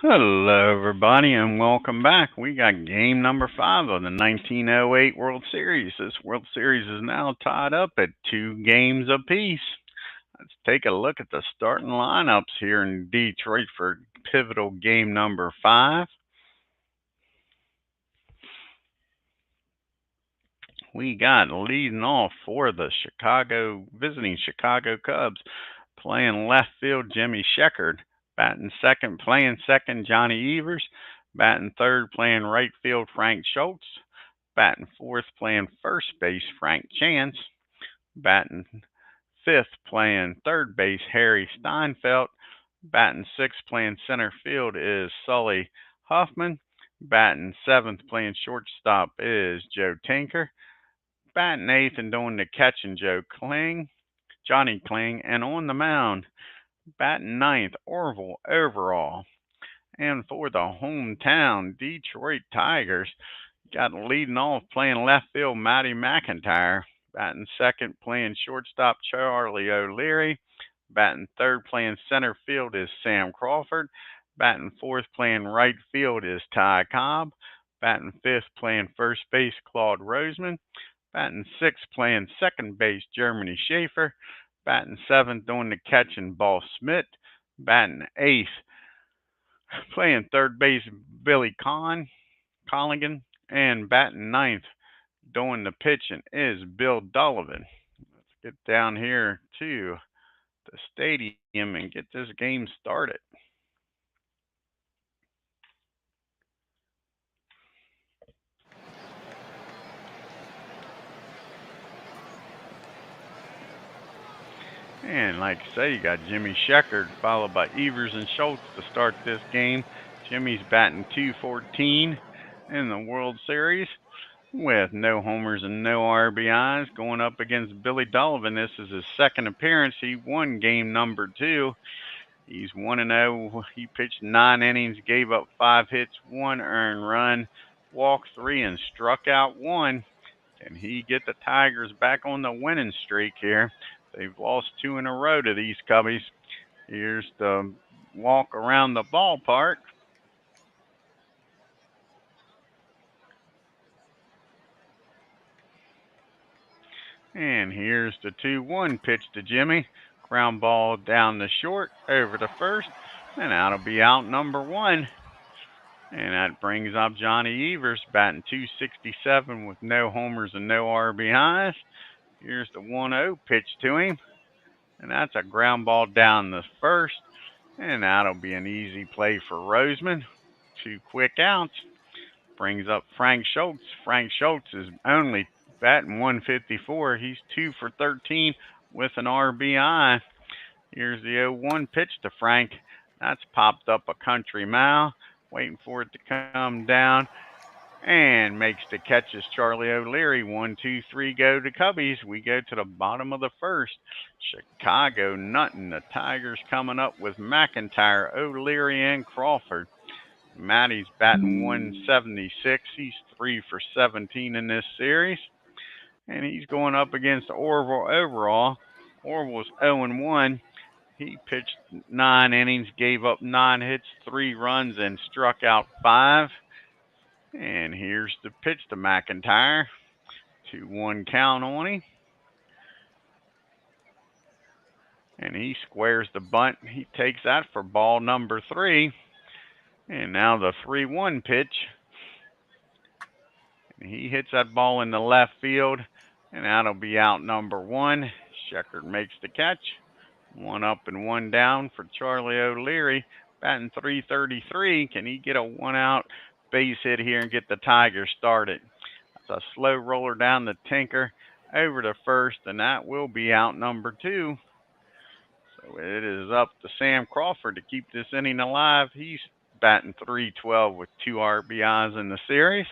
Hello, everybody, and welcome back. We got game number 5 of the 1908 World Series. This World Series is now tied up at 2 games apiece. Let's take a look at the starting lineups here in Detroit for pivotal game number 5. We got leading off for the visiting Chicago Cubs, playing left field Jimmy Sheckard, playing second Johnny Evers, batting third playing right field Frank Schultz, batting fourth playing first base Frank Chance, batting fifth playing third base Harry Steinfeld, batting sixth playing center field is Sully Huffman, batting seventh playing shortstop is Joe Tinker, batting eighth and doing the catching Johnny Kling, and on the mound, batting ninth, ORVAL overall. And for the hometown Detroit Tigers, got leading off playing left field Matty McIntyre, batting second playing shortstop Charlie O'Leary, batting third playing center field is Sam Crawford, batting fourth playing right field is Ty Cobb, batting fifth playing first base Claude Roseman, batting sixth playing second base Germany Schaefer, batting seventh doing the catching Ball Smith, batting eighth playing third base Billy Colligan, and batting ninth doing the pitching is Bill Donovan. Let's get down here to the stadium and get this game started. And like I say, you got Jimmy Sheckard followed by Evers and Schultz to start this game. Jimmy's batting .214 in the World Series with no homers and no RBIs going up against Billy Donovan. This is his second appearance. He won game number 2. He's 1-0. He pitched 9 innings, gave up 5 hits, 1 earned run, walked 3, and struck out 1. Can he get the Tigers back on the winning streak here? They've lost 2 in a row to these Cubbies. Here's the walk around the ballpark. And here's the 2-1 pitch to Jimmy. Ground ball down the short, over to first, and that'll be out number 1. And that brings up Johnny Evers, batting .267 with no homers and no RBIs. Here's the 1-0 pitch to him. And that's a ground ball down the first. And that'll be an easy play for Roseman. 2 quick outs. Brings up Frank Schultz. Frank Schultz is only batting .154. He's 2 for 13 with an RBI. Here's the 0-1 pitch to Frank. That's popped up a country mile. Waiting for it to come down. And makes the catches Charlie O'Leary. 1, 2, 3 go to Cubbies. We go to the bottom of the first. Chicago nutting. The Tigers coming up with McIntyre, O'Leary, and Crawford. Matty's batting .176. He's 3 for 17 in this series. And he's going up against ORVAL overall. ORVAL's 0-1. He pitched 9 innings, gave up 9 hits, 3 runs, and struck out 5. And here's the pitch to McIntyre. 2-1 count on him. And he squares the bunt. He takes that for ball number 3. And now the 3-1 pitch. And he hits that ball in the left field. And that'll be out number 1. Sheckard makes the catch. 1 up and 1 down for Charlie O'Leary. Batting .333. Can he get a 1-out base hit here and get the Tigers started? That's a slow roller down the Tinker over to first, and that will be out number 2. So it is up to Sam Crawford to keep this inning alive. He's batting .312 with 2 RBIs in the series.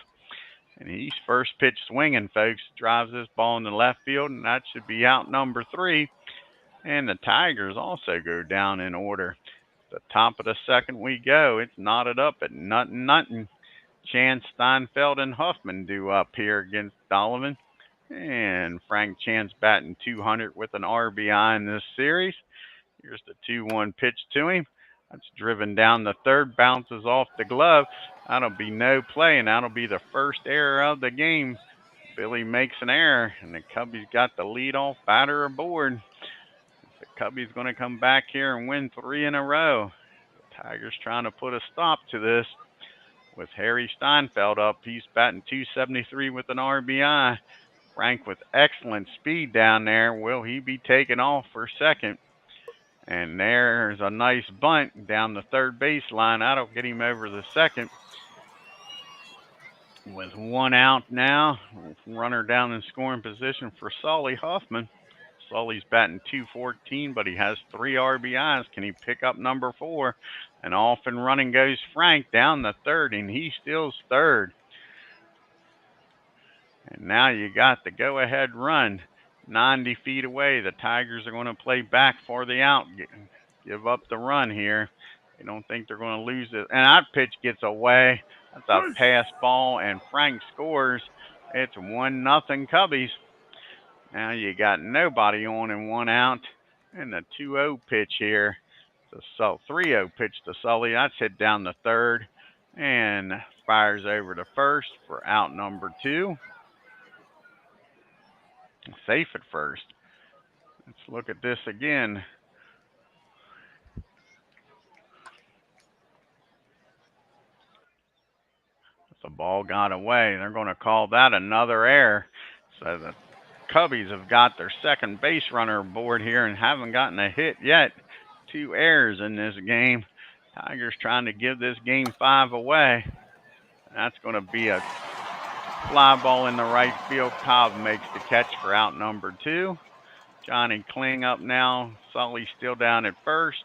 And he's first pitch swinging, folks. Drives this ball in the left field, and that should be out number 3. And the Tigers also go down in order. The top of the second we go. It's knotted up at nothing. Chance, Steinfeld, and Huffman do up here against Donovan. And Frank Chance batting .200 with an RBI in this series. Here's the 2-1 pitch to him. That's driven down the third, bounces off the glove. That'll be no play, and that'll be the first error of the game. Billy makes an error, and the Cubbies got the leadoff batter aboard. The Cubbies going to come back here and win 3 in a row. The Tigers trying to put a stop to this with Harry Steinfeld up. He's batting .273 with an RBI. Frank with excellent speed down there. Will he be taken off for second? And there's a nice bunt down the third baseline. That'll get him over the second. With 1 out now, runner down in scoring position for Sully Huffman. Sully's batting .214, but he has 3 RBIs. Can he pick up number 4? And off and running goes Frank down the third, and he steals third. And now you got the go-ahead run 90 feet away. The Tigers are going to play back for the out, give up the run here. They don't think they're going to lose it. And that pitch gets away. That's a pass ball, and Frank scores. It's 1-0 Cubbies. Now you got nobody on and 1 out. And the 2-0 pitch here. The 3-0 pitch to Sully. That's hit down the third and fires over to first for out number 2. Safe at first. Let's look at this again. The ball got away. They're going to call that another error. So the Cubbies have got their second base runner aboard here and haven't gotten a hit yet. 2 errors in this game. Tigers trying to give this game 5 away. That's going to be a fly ball in the right field. Cobb makes the catch for out number 2. Johnny Kling up now. Sully's still down at first.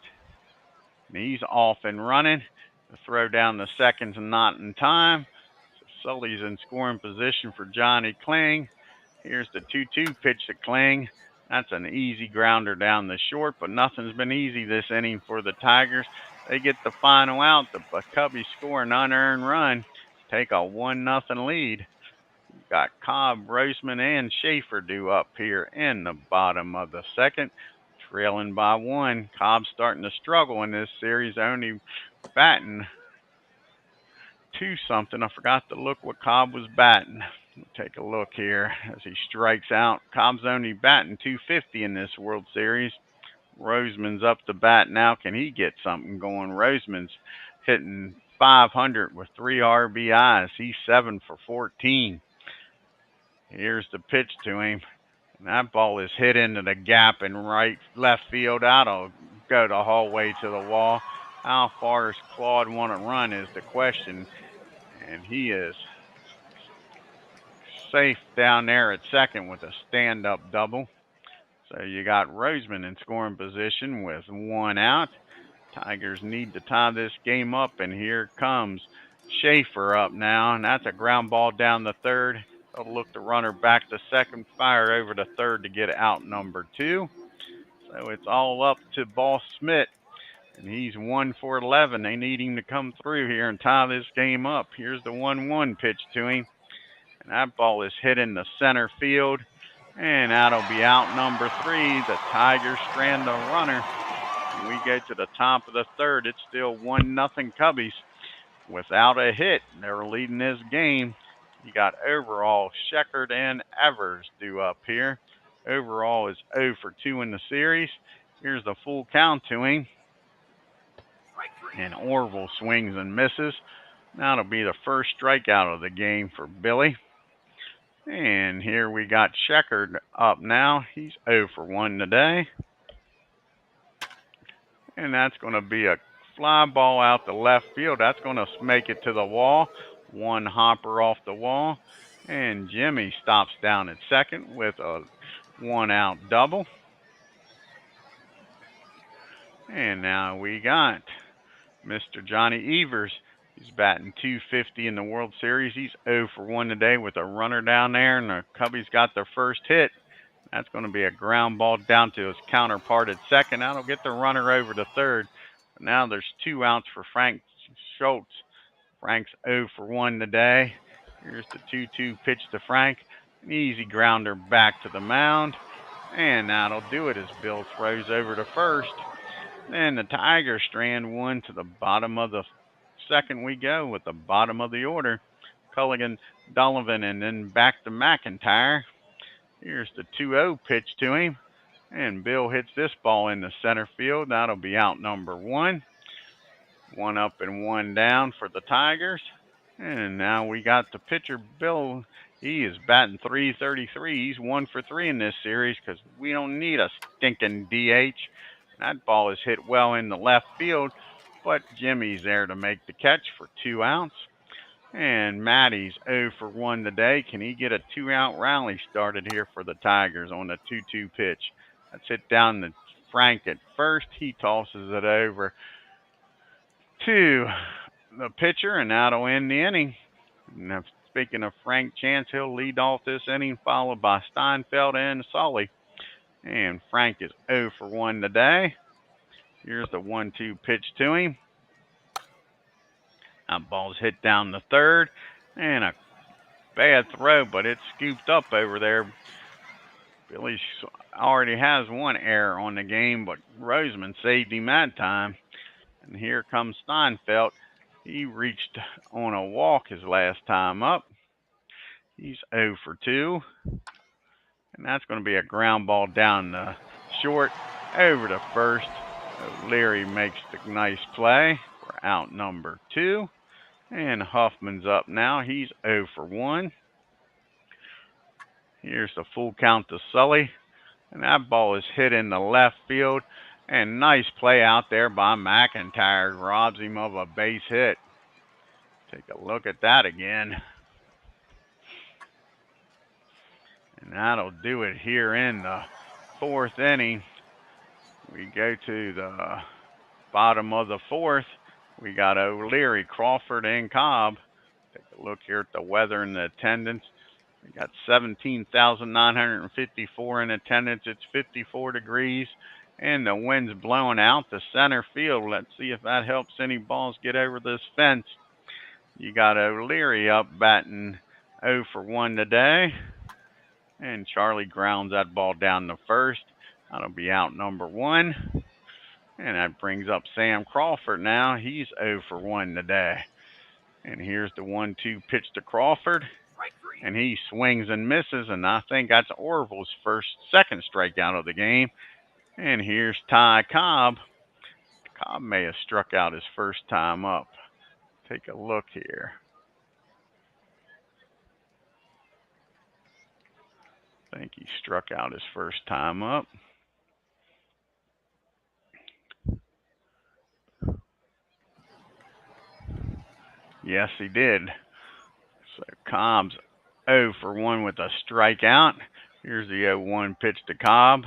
And he's off and running. The throw down the second's not in time. So Sully's in scoring position for Johnny Kling. Here's the 2-2 pitch to Kling. That's an easy grounder down the short, but nothing's been easy this inning for the Tigers. They get the final out. The Cubbies score an unearned run, take a 1-0 lead. We've got Cobb, Roseman, and Schaefer due up here in the bottom of the second, trailing by 1. Cobb's starting to struggle in this series, only batting 2-something. I forgot to look what Cobb was batting. Take a look here as he strikes out. Cobb's only batting .250 in this World Series. Roseman's up to bat now. Can he get something going? Roseman's hitting .500 with 3 RBIs. He's 7 for 14. Here's the pitch to him. And that ball is hit into the gap in left field. That'll go the whole way to the wall. How far does Claude want to run is the question. And he is safe down there at second with a stand-up double. So you got Roseman in scoring position with 1 out. Tigers need to tie this game up, and here comes Schaefer up now, and that's a ground ball down the third. They'll look the runner back to second, fire over to third to get out number 2. So it's all up to Boss Smith, and he's 1 for 11. They need him to come through here and tie this game up. Here's the 1-1 pitch to him. And that ball is hit in the center field. And that'll be out number 3. The Tigers strand the runner. And we get to the top of the third. It's still 1-0 Cubbies without a hit. They're leading this game. You got Overall, Sheckard, and Evers due up here. Overall is 0 for 2 in the series. Here's the full count to him. And Orville swings and misses. That'll be the first strikeout of the game for Billy. And here we got Sheckard up now. He's 0 for 1 today. And that's going to be a fly ball out the left field. That's going to make it to the wall. 1 hopper off the wall. And Jimmy stops down at second with a 1-out double. And now we got Mr. Johnny Evers. He's batting .250 in the World Series. He's 0 for 1 today with a runner down there, and the Cubbies got their first hit. That's going to be a ground ball down to his counterpart at second. That'll get the runner over to third. But now there's 2 outs for Frank Schultz. Frank's 0 for 1 today. Here's the 2-2 pitch to Frank. An easy grounder back to the mound. And that'll do it as Bill throws over to first. Then the Tigers strand one to the bottom of the second we go with the bottom of the order. Culligan, Donovan, and then back to McIntyre. Here's the 2-0 pitch to him. And Bill hits this ball in the center field. That'll be out number one. One up and one down for the Tigers. And now we got the pitcher, Bill. He is batting .333. He's 1 for 3 in this series because we don't need a stinking DH. That ball is hit well in the left field, but Jimmy's there to make the catch for 2 outs. And Matty's 0 for 1 today. Can he get a 2-out rally started here for the Tigers on the 2-2 pitch? Let's hit down to Frank at first. He tosses it over to the pitcher, and that'll end the inning. Now, speaking of Frank Chance, he'll lead off this inning, followed by Steinfeld and Sully. And Frank is 0 for 1 today. Here's the 1-2 pitch to him. That ball's hit down the third, and a bad throw, but it's scooped up over there. Billy already has one error on the game, but Roseman saved him that time. And here comes Steinfeld. He reached on a walk his last time up. He's 0 for 2. And that's going to be a ground ball down the short over to first. O'Leary makes the nice play for out number 2. And Huffman's up now. He's 0 for 1. Here's the full count to Sully. And that ball is hit in the left field. And nice play out there by McIntyre. Robs him of a base hit. Take a look at that again. And that'll do it here in the 4th inning. We go to the bottom of the 4th. We got O'Leary, Crawford, and Cobb. Take a look here at the weather and the attendance. We got 17,954 in attendance. It's 54 degrees, and the wind's blowing out the center field. Let's see if that helps any balls get over this fence. You got O'Leary up batting 0 for 1 today. And Charlie grounds that ball down the first. That'll be out number 1. And that brings up Sam Crawford now. He's 0 for 1 today. And here's the 1-2 pitch to Crawford. And he swings and misses. And I think that's Orval's second strikeout of the game. And here's Ty Cobb. Cobb may have struck out his first time up. Take a look here. I think he struck out his first time up. Yes, he did. So Cobb's 0 for 1 with a strikeout. Here's the 0-1 pitch to Cobb.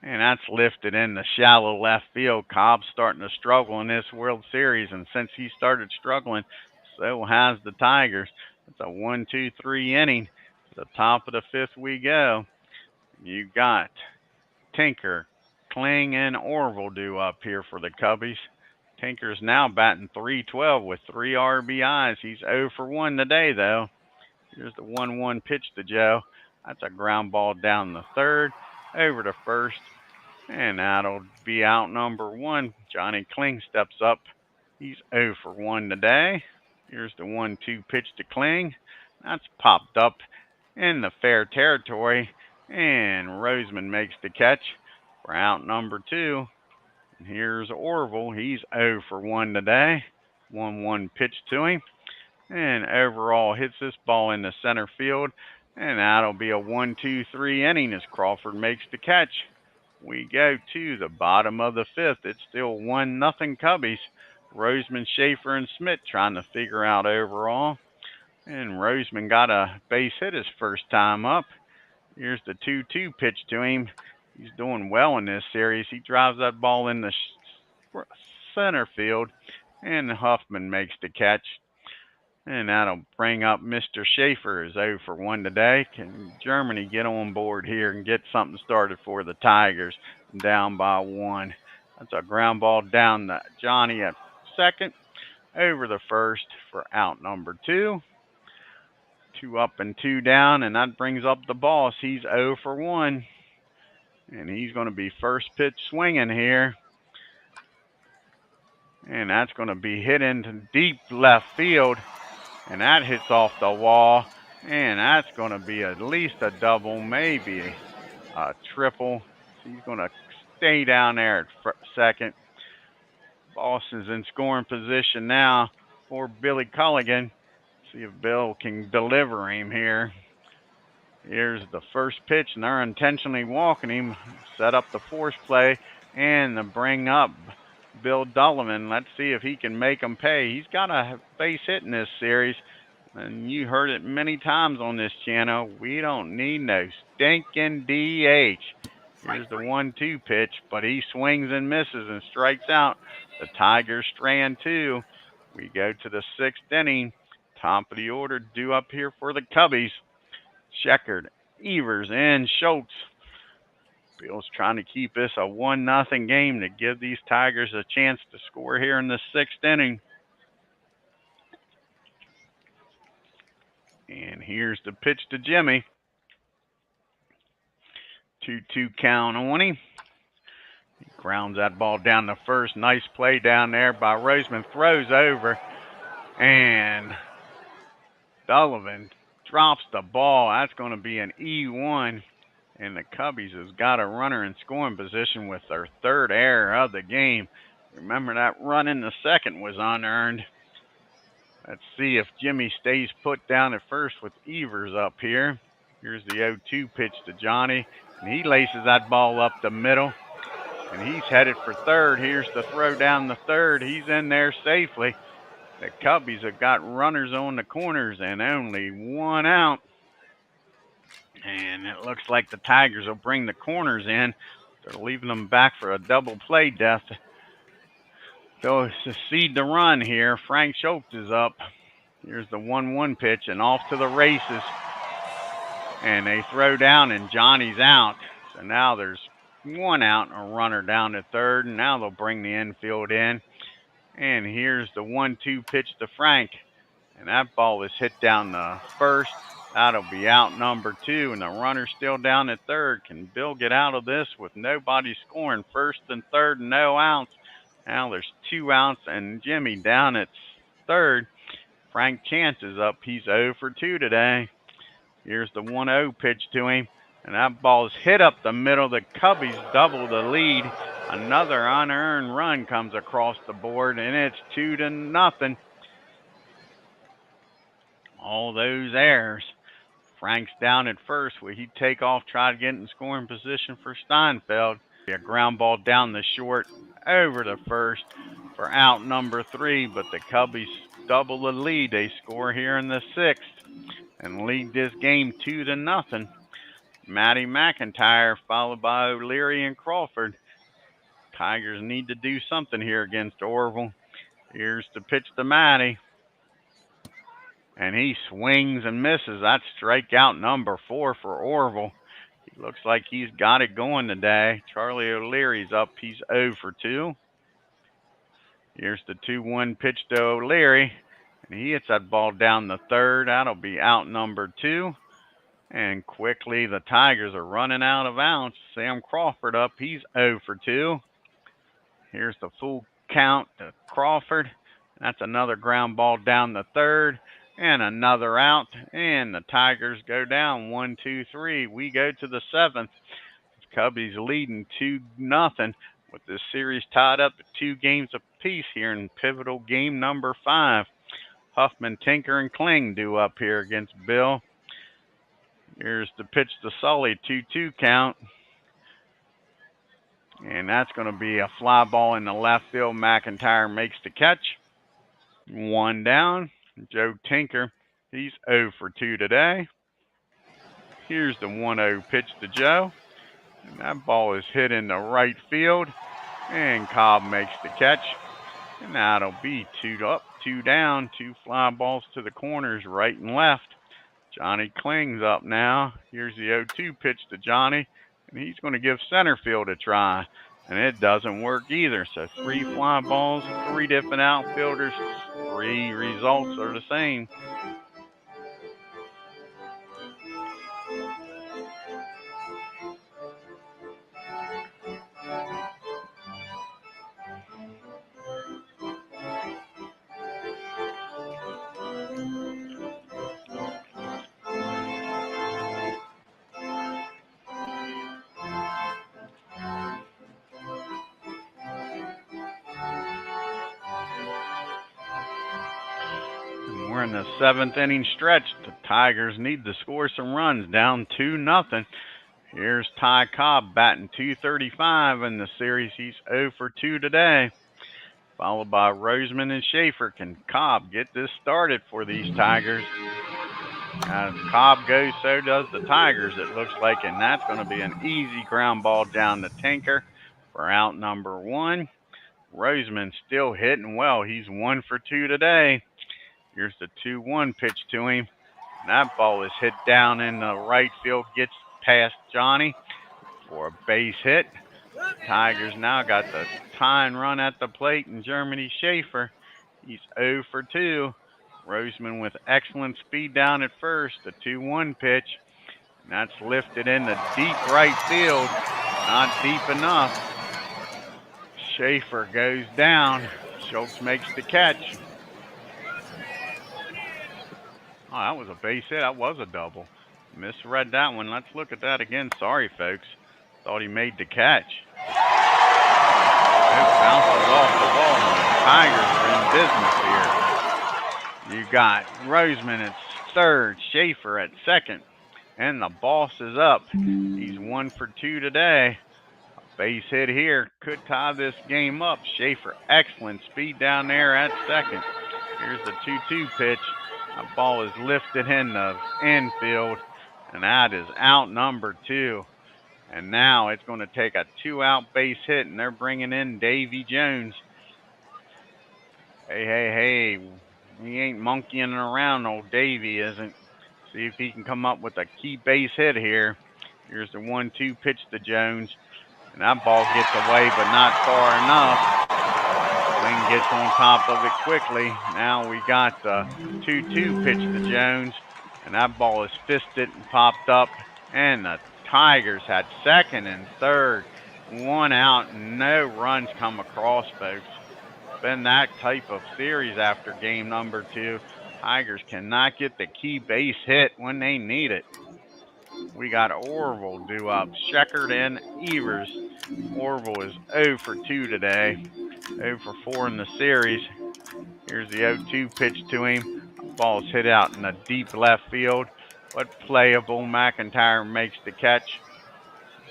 And that's lifted in the shallow left field. Cobb's starting to struggle in this World Series. And since he started struggling, so has the Tigers. It's a 1-2-3 inning. To the top of the 5th we go. You got Tinker, Kling, and Orval due up here for the Cubbies. Tinker's now batting .312 with 3 RBIs. He's 0 for 1 today, though. Here's the 1-1 pitch to Joe. That's a ground ball down the third, over to first, and that'll be out number 1. Johnny Kling steps up. He's 0 for 1 today. Here's the 1-2 pitch to Kling. That's popped up in the fair territory, and Roseman makes the catch for out number 2. And here's Orval. He's 0 for 1 today. 1-1 pitch to him. And overall hits this ball in the center field. And that'll be a 1-2-3 inning as Crawford makes the catch. We go to the bottom of the 5th. It's still 1-0 Cubbies. Roseman, Schaefer, and Smith trying to figure out overall. And Roseman got a base hit his first time up. Here's the 2-2 pitch to him. He's doing well in this series. He drives that ball in the center field, and Huffman makes the catch. And that'll bring up Mr. Schaefer, who's 0 for 1 today. Can Germany get on board here and get something started for the Tigers? Down by 1. That's a ground ball down to Johnny at second, over the first for out number 2. 2 up and 2 down, and that brings up the boss. He's 0 for 1. And he's going to be first pitch swinging here. And that's going to be hit into deep left field. And that hits off the wall. And that's going to be at least a double, maybe a triple. He's going to stay down there at second. Boss is in scoring position now for Billy Culligan. See if Bill can deliver him here. Here's the first pitch, and they're intentionally walking him. Set up the force play and the bring up Bill Donovan. Let's see if he can make him pay. He's got a base hit in this series, and you heard it many times on this channel. We don't need no stinking DH. Here's the 1-2 pitch, but he swings and misses and strikes out. The Tigers strand two. We go to the sixth inning. Top of the order due up here for the Cubbies. Sheckard, Evers, and Schultz. Bill's trying to keep this a 1-0 game to give these Tigers a chance to score here in the sixth inning. And here's the pitch to Jimmy. 2-2 count on him. He grounds that ball down the first. Nice play down there by Roseman. Throws over. And Donovan drops the ball. That's going to be an E1. And the Cubbies has got a runner in scoring position with their third error of the game. Remember that run in the second was unearned. Let's see if Jimmy stays put down at first with Evers up here. Here's the 0-2 pitch to Johnny. And he laces that ball up the middle. And he's headed for third. Here's the throw down the third. He's in there safely. The Cubbies have got runners on the corners and only one out. And it looks like the Tigers will bring the corners in. They're leaving them back for a double play death. They'll succeed the run here. Frank Schultz is up. Here's the 1-1 pitch and off to the races. And they throw down and Johnny's out. So now there's one out and a runner down to third. And now they'll bring the infield in. And here's the 1-2 pitch to Frank. And that ball is hit down the first. That'll be out number 2. And the runner's still down at third. Can Bill get out of this with nobody scoring? First and third, no outs. Now there's 2 outs and Jimmy down at third. Frank Chance is up. He's 0 for 2 today. Here's the 1-0 pitch to him. And that ball is hit up the middle. The Cubbies double the lead. Another unearned run comes across the board, and it's 2-0. All those errors. Frank's down at first. Will he take off, try to get in scoring position for Steinfeld? A ground ball down the short, over the first for out number 3, but the Cubbies double the lead. They score here in the 6th and lead this game 2-0. Matty McIntyre followed by O'Leary and Crawford. Tigers need to do something here against Orville. Here's the pitch to Matty. And he swings and misses. That's strikeout number 4 for Orville. He looks like he's got it going today. Charlie O'Leary's up. He's 0 for 2. Here's the 2-1 pitch to O'Leary. And he hits that ball down the third. That'll be out number 2. And quickly the Tigers are running out of outs. Sam Crawford up. He's 0 for 2. Here's the full count to Crawford. That's another ground ball down the third. And another out. And the Tigers go down 1, 2, 3. We go to the 7th. Cubbies leading 2-0 with this series tied up at 2 games apiece here in pivotal game number 5. Huffman, Tinker, and Kling due up here against Bill. Here's the pitch to Sully, 2-2 count. And that's going to be a fly ball in the left field. McIntyre makes the catch. 1 down. Joe Tinker, he's 0 for 2 today. Here's the 1-0 pitch to Joe. And that ball is hit in the right field. And Cobb makes the catch. And that'll be 2 up, 2 down. 2 fly balls to the corners, right and left. Johnny Kling's up now. Here's the 0-2 pitch to Johnny. And he's going to give center field a try. And it doesn't work either. So 3 fly balls, 3 different outfielders. 3 results are the same. We're in the 7th inning stretch. The Tigers need to score some runs, down 2-0. Here's Ty Cobb batting .235 in the series. He's 0 for 2 today. Followed by Roseman and Schaefer. Can Cobb get this started for these Tigers? As Cobb goes, so does the Tigers, it looks like, and that's going to be an easy ground ball down the Tinker for out number 1. Roseman still hitting well. He's 1 for 2 today. Here's the 2-1 pitch to him. That ball is hit down in the right field, gets past Johnny for a base hit. Tigers now got the tying run at the plate, and Germany Schaefer, he's 0 for 2. Roseman with excellent speed down at first, the 2-1 pitch. And that's lifted in the deep right field, not deep enough. Schaefer goes down. Schultz makes the catch. Oh, that was a base hit. That was a double. Misread that one. Let's look at that again. Sorry, folks. Thought he made the catch. It bounces off the wall. The Tigers are in business here. You got Roseman at third, Schaefer at second, and the boss is up. He's 1 for 2 today. A base hit here could tie this game up. Schaefer, excellent speed down there at second. Here's the 2-2 pitch. That ball is lifted in the infield, and that is out number 2. And now it's going to take a 2-out base hit, and they're bringing in Davy Jones. Hey, he ain't monkeying around, old Davy isn't. See if he can come up with a key base hit here. Here's the 1-2 pitch to Jones, and that ball gets away, but not far enough. Swing gets on top of it quickly. Now we got the 2-2 pitch to Jones, and that ball is fisted and popped up, and the Tigers had second and third. 1 out, and no runs come across, folks. It's been that type of series after game number 2. Tigers cannot get the key base hit when they need it. We got Orville due up. Sheckard and Evers. Orville is 0 for 2 today. 0 for 4 in the series. Here's the 0-2 pitch to him. Ball's hit out in the deep left field, but playable. McIntyre makes the catch.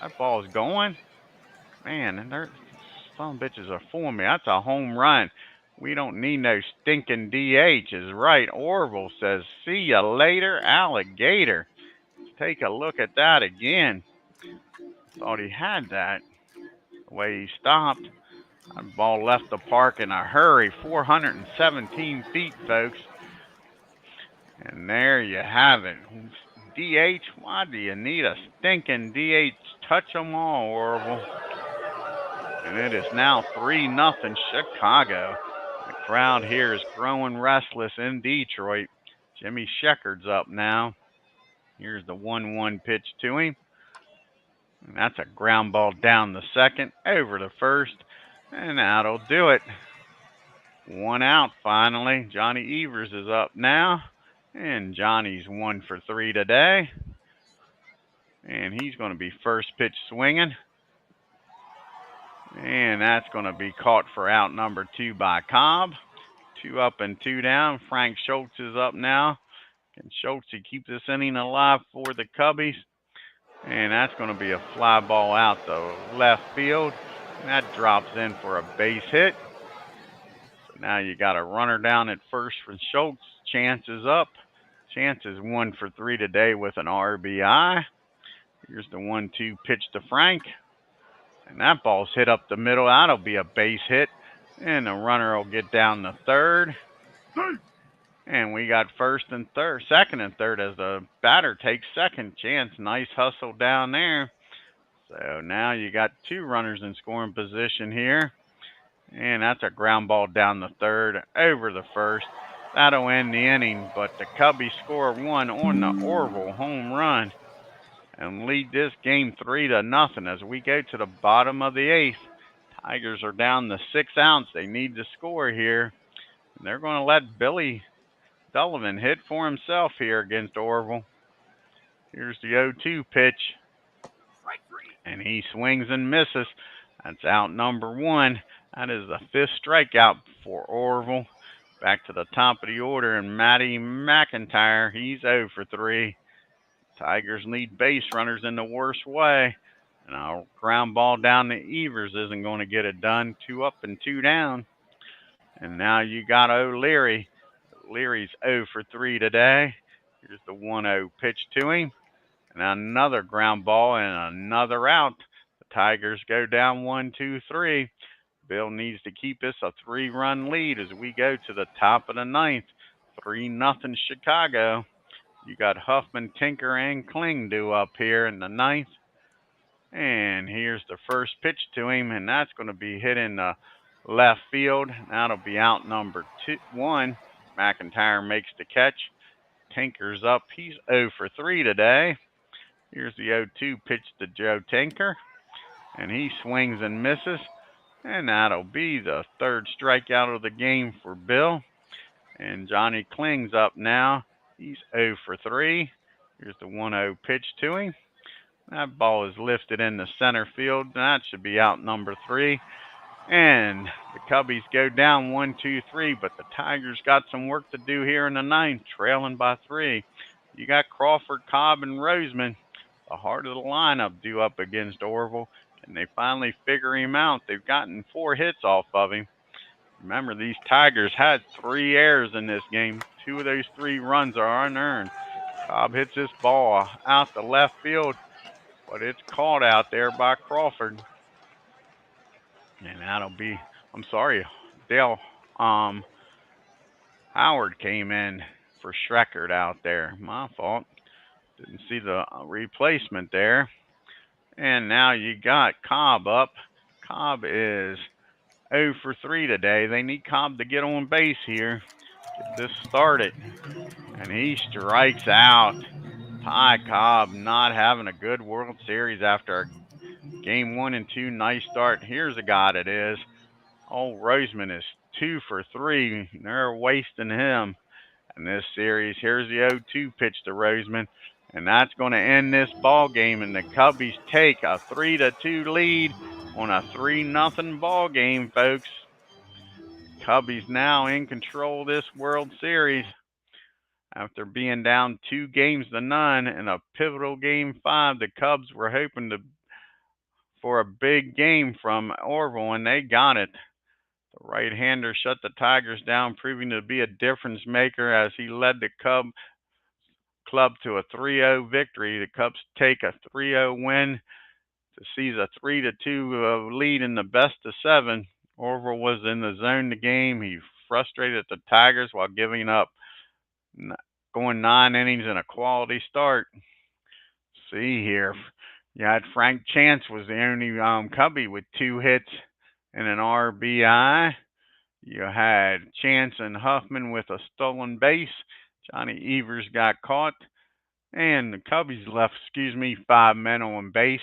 That ball's going. Man, and some bitches are fooling me. That's a home run. We don't need no stinking DH, is right. Orville says, see ya later, alligator. Let's take a look at that again. Thought he had that. The way he stopped. That ball left the park in a hurry. 417 feet, folks. And there you have it. DH, why do you need a stinking DH? Touch them all, Orville. And it is now 3-0 Chicago. The crowd here is growing restless in Detroit. Jimmy Sheckard's up now. Here's the 1-1 pitch to him. And that's a ground ball down the second, over the first, and that'll do it. 1 out finally. Johnny Evers is up now, and Johnny's 1 for 3 today. And he's going to be first pitch swinging. And that's going to be caught for out number 2 by Cobb. 2 up and 2 down. Frank Schultz is up now. Can Schultz keep this inning alive for the Cubbies? And that's going to be a fly ball out the left field. And that drops in for a base hit. So now you got a runner down at first for Schultz. Chance is up. Chance is 1 for 3 today with an RBI. Here's the 1-2 pitch to Frank. And that ball's hit up the middle. That'll be a base hit. And the runner will get down to third. And we got second and third as the batter takes second. Chance, nice hustle down there. So now you got 2 runners in scoring position here. And that's a ground ball down the third, over the first. That'll end the inning, but the Cubbies score 1 on the Orville home run and lead this game 3-0 as we go to the bottom of the 8th. Tigers are down to 6 outs. They need to score here. And they're going to let Billy Sullivan hit for himself here against Orville. Here's the 0-2 pitch. And he swings and misses. That's out number 1. That is the 5th strikeout for Orville. Back to the top of the order, and Matty McIntyre, he's 0 for 3. Tigers need base runners in the worst way. And a ground ball down to Evers isn't going to get it done. 2 up and 2 down. And now you got O'Leary. Leary's 0 for 3 today. Here's the 1-0 pitch to him. And another ground ball and another out. The Tigers go down 1-2-3. Bill needs to keep this a 3-run lead as we go to the top of the ninth. 3-0 Chicago. You got Huffman, Tinker, and Kling due up here in the ninth. And here's the first pitch to him, and that's going to be hit in the left field. That'll be out number 1. McIntyre makes the catch. Tinker's up. He's 0 for 3 today. Here's the 0-2 pitch to Joe Tinker, and he swings and misses. And that'll be the 3rd strikeout of the game for Bill. And Johnny Kling's up now. He's 0 for 3. Here's the 1-0 pitch to him. That ball is lifted in the center field. That should be out number 3. And the Cubbies go down 1-2-3, but the Tigers got some work to do here in the ninth, trailing by 3. You got Crawford, Cobb, and Roseman, the heart of the lineup, due up against Orville. And they finally figure him out. They've gotten 4 hits off of him. Remember, these Tigers had 3 errors in this game. 2 of those 3 runs are unearned. Cobb hits this ball out the left field, but it's caught out there by Crawford. And that'll be, I'm sorry, Dale Howard came in for Schreckert out there. My fault. Didn't see the replacement there. And now you got Cobb up. Cobb is 0 for 3 today. They need Cobb to get on base here. Get this started. And he strikes out. Ty Cobb not having a good World Series after game 1 and 2. Nice start. Here's a guy that is. Oh, Roseman is 2 for 3. They're wasting him in this series. Here's the 0-2 pitch to Roseman. And that's going to end this ball game, and the Cubbies take a 3-2 lead on a 3-0 ball game, folks. Cubbies now in control of this World Series after being down 2 games to none in a pivotal game 5. The Cubs were hoping for a big game from Orville, and they got it. The right-hander shut the Tigers down, proving to be a difference maker as he led the club to a 3-0 victory. The Cubs take a 3-0 win to seize a 3-2 lead in the best of 7. Orville was in the zone the game. He frustrated the Tigers while giving up, going 9 innings and a quality start. See here, you had Frank Chance was the only Cubby with 2 hits and an RBI. You had Chance and Huffman with a stolen base. Johnny Evers got caught, and the Cubbies left, 5 men on base.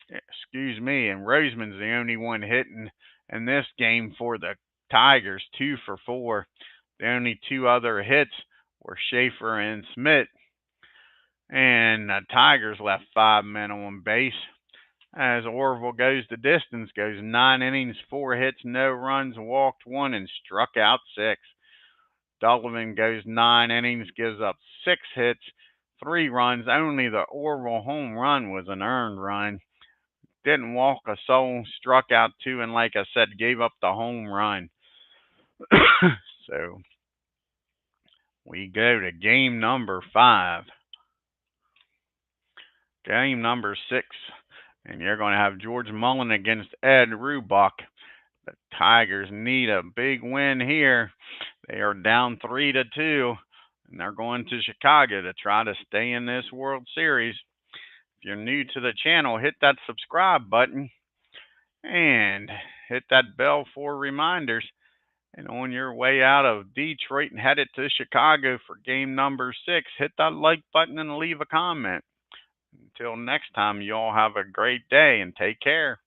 And Roseman's the only one hitting in this game for the Tigers, 2 for 4. The only 2 other hits were Schaefer and Smith, and the Tigers left 5 men on base. As Orville goes the distance, goes 9 innings, 4 hits, no runs, walked 1, and struck out 6. Donovan goes 9 innings, gives up 6 hits, 3 runs. Only the Orville home run was an earned run. Didn't walk a soul, struck out 2, and like I said, gave up the home run. So we go to game number 5. Game number 6. And you're going to have George Mullen against Ed Rubach. The Tigers need a big win here. They are down 3-2, and they're going to Chicago to try to stay in this World Series. If you're new to the channel, hit that subscribe button and hit that bell for reminders. And on your way out of Detroit and headed to Chicago for game number 6, hit that like button and leave a comment. Until next time, you all have a great day and take care.